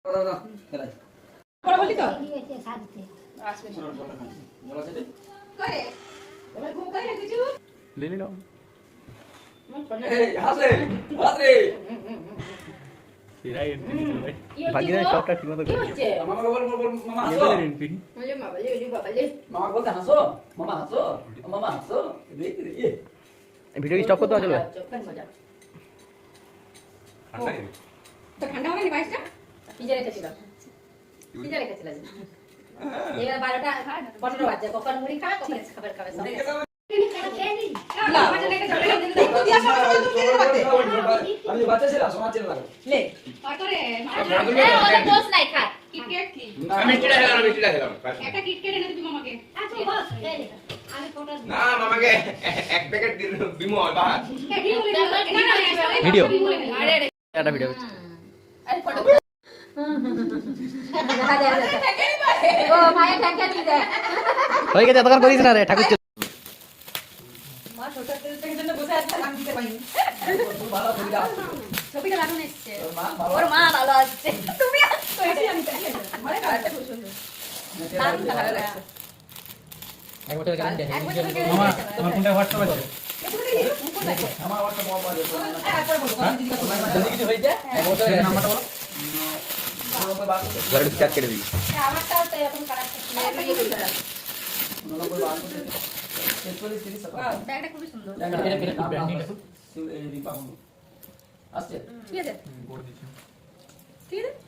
বড় বলি তো আসবে করে ওই ঘুম করে কিছু ले लो तेरा एंट्री भाई बाकी ना शॉपটা ঠিক মতো করে মামা বল মামা ये হাসো तो एंट्री ওই বাবা ওই বাবা লে মামা বলতে হাসো মামা হাসো দেখ ये ভিডিও স্টপ করতে চলো চোখের মজা ঠান্ডা কি তো ঠান্ডা হবে না বাইসটা পিজা রেখেছিল এবার 12টা 15 বাজে কখন মুড়ি খাবে কখন খাবার খাবে সব না আমাদের লেগে চলে গেল তো দিয়া সব তুমি খেতে পারতে আমি বাচ্চা ছিল সমাজ ছিল লে করে ওদের দোষ নাই খা কিটকেট কি আমি মিষ্টিটা খেলাম একটা কিটকেট এনে দিবি মামাকে আচ্ছা বস আমি ফটো না মামাকে এক প্যাকেট দিমো বাবা ভিডিও আরে আরে একটা ভিডিও করছি আরে ফটো ও মায়া টাকা দি দে হয়ে গেছে তখন করিস না রে ঠাকুর মা ছোট থেকে জন্য বসে আছে আমি দিতে পারিনি ভালো ছবিটা ছবিটা লাগানো এসেছে ভালো ওর মা ভালো আছে তুমি আসছো এসে আমি দেখে মানে কালারটা খুব সুন্দর দারুণ ভালো লাগছে এক বছর গেলাম দেখে এক বছর থেকে মামা তোমার কোনটা হোয়াটসঅ্যাপ আছে আমার ওটা বাবা জলদি কিছু হয়ে যায় এক বছর নাম্বারটা বলো ঘরে স্ক্যাচ করে দিবি আমারটাও তো এরকম কালারটা ছিল এই কালার ব্যাগটা খুব সুন্দর আসছে ঠিক আছে ঠিক আছে